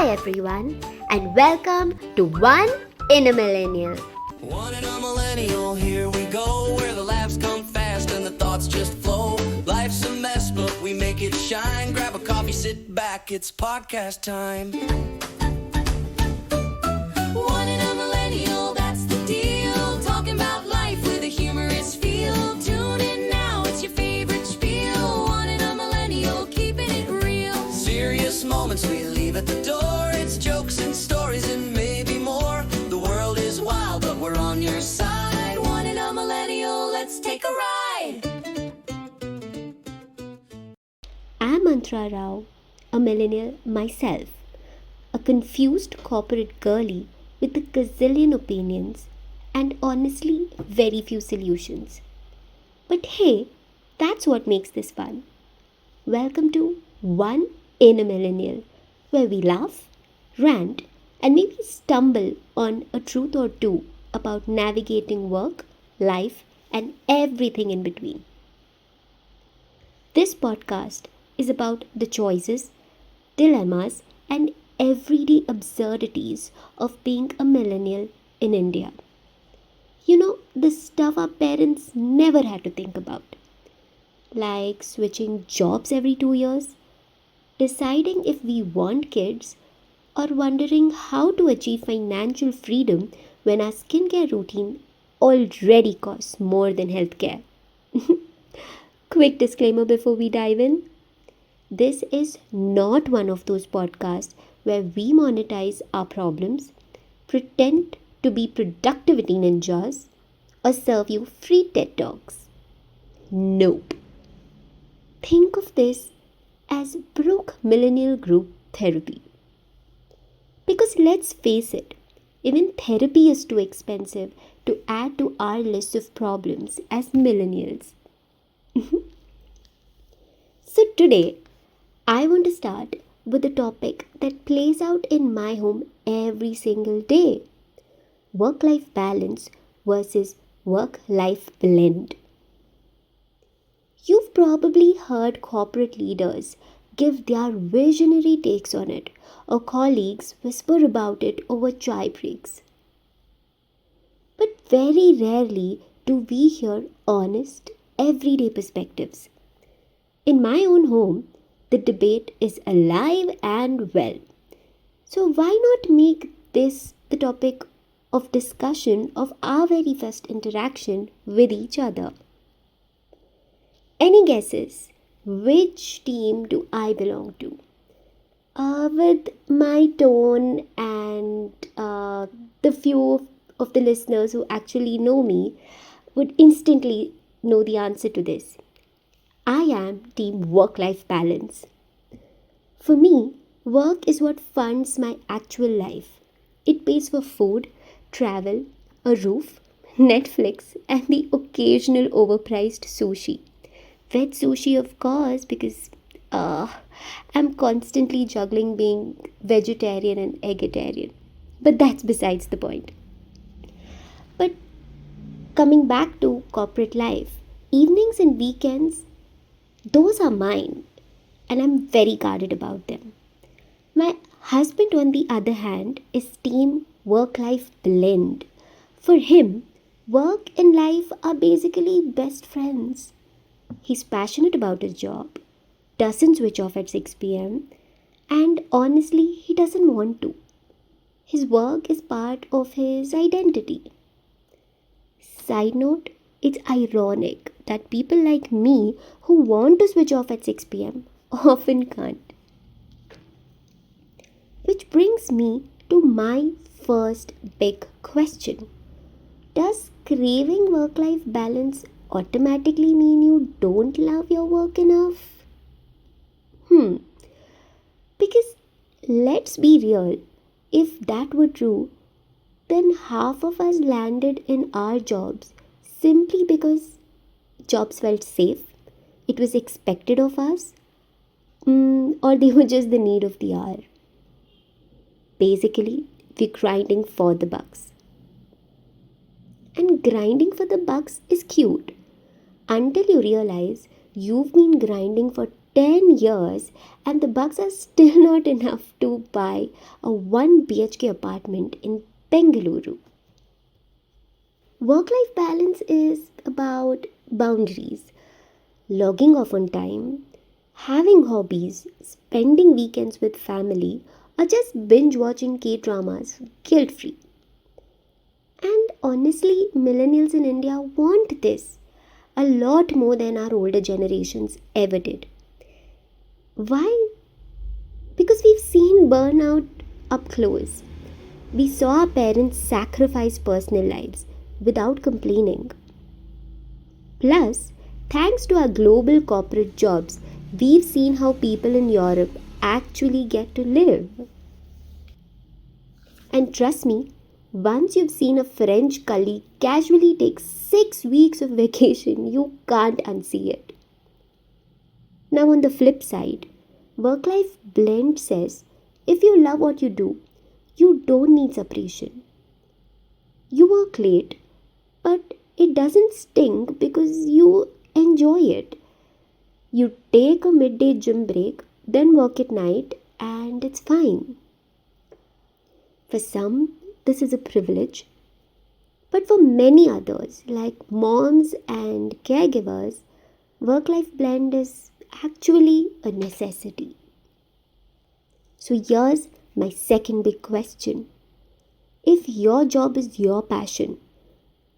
Hi everyone, and welcome to One in a Millennial. One in a millennial, here we go, where the laughs come fast and the thoughts just flow. Life's a mess, but we make it shine. Grab a coffee, sit back, it's podcast time. One in a millennial, that's the deal. Talking about life with a humorous feel. Tune in now, it's your favorite spiel. One in a millennial, keeping it real. Serious moments we leave at the door. It's jokes and stories and maybe more. The world is wild, but we're on your side. One in a millennial, let's take a ride. I'm Mantra Rao, a millennial myself, a confused corporate girly with a gazillion opinions and honestly very few solutions. But hey, that's what makes this fun. Welcome to One in a Millennial, where we laugh, rant, and maybe stumble on a truth or two about navigating work, life, and everything in between. This podcast is about the choices, dilemmas, and everyday absurdities of being a millennial in India. The stuff our parents never had to think about, like switching jobs every 2 years, deciding if we want kids, or wondering how to achieve financial freedom when our skincare routine already costs more than healthcare. Quick disclaimer before we dive in. This is not one of those podcasts where we monetize our problems, pretend to be productivity ninjas, or serve you free TED Talks. Nope. Think of this as broke millennial group therapy. Because let's face it, even therapy is too expensive to add to our list of problems as millennials. So today, I want to start with a topic that plays out in my home every single day. Work-life balance versus work-life blend. You've probably heard corporate leaders give their visionary takes on it, or colleagues whisper about it over chai breaks. But very rarely do we hear honest, everyday perspectives. In my own home, the debate is alive and well. So why not make this the topic of discussion of our very first interaction with each other? Any guesses? Which team do I belong to? With my tone and the few of the listeners who actually know me would instantly know the answer to this. I am team work-life balance. For me, work is what funds my actual life. It pays for food, travel, a roof, Netflix, and the occasional overpriced sushi. Veg sushi, of course, because I'm constantly juggling being vegetarian and vegetarian. But that's besides the point. But coming back to corporate life, evenings and weekends, those are mine, and I'm very guarded about them. My husband, on the other hand, is team work-life blend. For him, work and life are basically best friends. He's passionate about his job, doesn't switch off at 6 p.m., and honestly, he doesn't want to. His work is part of his identity. Side note, it's ironic that people like me who want to switch off at 6 p.m. often can't. Which brings me to my first big question. Does craving work-life balance automatically mean you don't love your work enough? Because let's be real, if that were true, then half of us landed in our jobs simply because jobs felt safe, it was expected of us, or they were just the need of the hour. Basically, we're grinding for the bucks. And grinding for the bucks is cute until you realize you've been grinding for 10 years and the bucks are still not enough to buy a 1 BHK apartment in Bengaluru. Work life balance is about boundaries, logging off on time, having hobbies, spending weekends with family, or just binge watching K dramas guilt free. And honestly, millennials in India want this a lot more than our older generations ever did. Why? Because we've seen burnout up close. We saw our parents sacrifice personal lives without complaining. Plus, thanks to our global corporate jobs, we've seen how people in Europe actually get to live. And trust me, once you've seen a French colleague casually take 6 weeks of vacation, you can't unsee it. Now, on the flip side, work life blend says if you love what you do, you don't need separation. You work late, but it doesn't stink because you enjoy it. You take a midday gym break, then work at night, and it's fine. For some, this is a privilege, but for many others, like moms and caregivers, work life blend is actually a necessity. So, here's my second big question. If your job is your passion,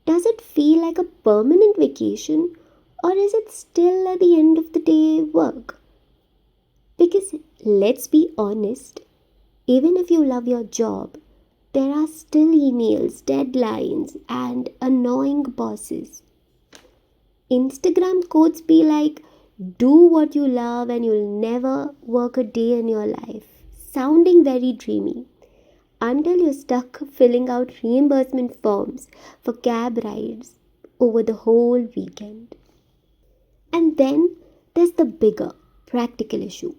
does it feel like a permanent vacation or is it still at the end of the day work? Because let's be honest, even if you love your job, there are still emails, deadlines, and annoying bosses. Instagram quotes be like, do what you love and you'll never work a day in your life, sounding very dreamy. Until you're stuck filling out reimbursement forms for cab rides over the whole weekend. And then there's the bigger, practical issue.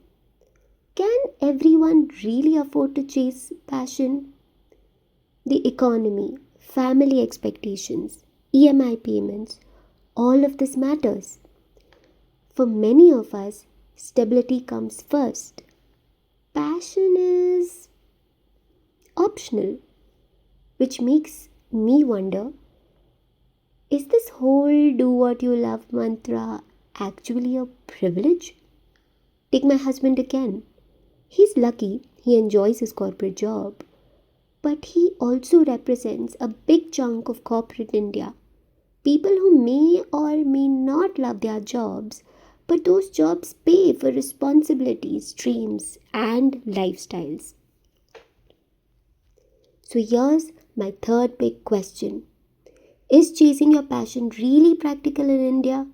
Can everyone really afford to chase passion? The economy, family expectations, EMI payments, all of this matters. For many of us, stability comes first. Passion is optional, which makes me wonder, is this whole do what you love mantra actually a privilege? Take my husband again. He's lucky he enjoys his corporate job, but he also represents a big chunk of corporate India. People who may or may not love their jobs, but those jobs pay for responsibilities, dreams, and lifestyles. So here's my third big question. Is chasing your passion really practical in India?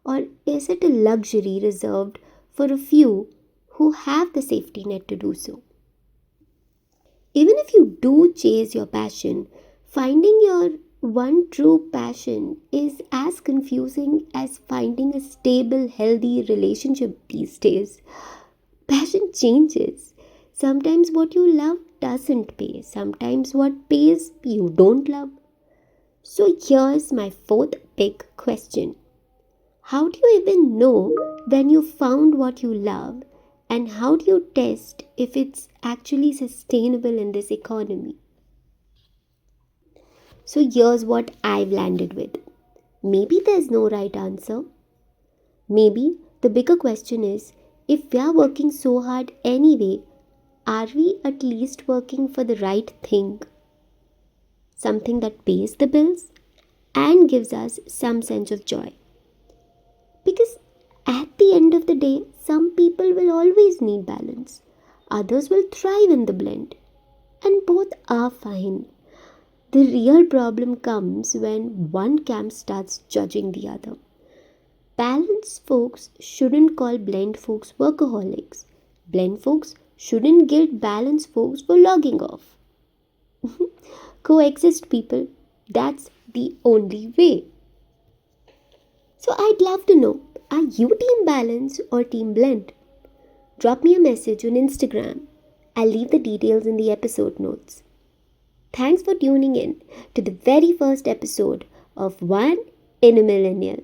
Or is it a luxury reserved for a few who have the safety net to do so? Even if you do chase your passion, finding your one true passion is as confusing as finding a stable, healthy relationship these days. Passion changes. Sometimes what you love doesn't pay. Sometimes what pays you don't love. So here's my fourth big question. How do you even know when you found what you love? And how do you test if it's actually sustainable in this economy? So here's what I've landed with. Maybe there's no right answer. Maybe the bigger question is, if we are working so hard anyway, are we at least working for the right thing? Something that pays the bills and gives us some sense of joy. Because at the end of the day, some people will always need balance. Others will thrive in the blend. And both are fine. The real problem comes when one camp starts judging the other. Balanced folks shouldn't call blend folks workaholics. Blend folks shouldn't guilt balanced folks for logging off. Coexist, people. That's the only way. So I'd love to know, are you team balance or team blend? Drop me a message on Instagram. I'll leave the details in the episode notes. Thanks for tuning in to the very first episode of One in a Millennial.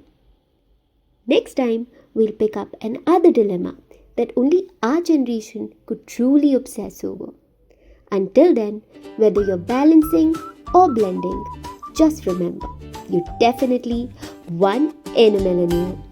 Next time, we'll pick up another dilemma that only our generation could truly obsess over. Until then, whether you're balancing or blending, just remember, you're definitely one in a millennial.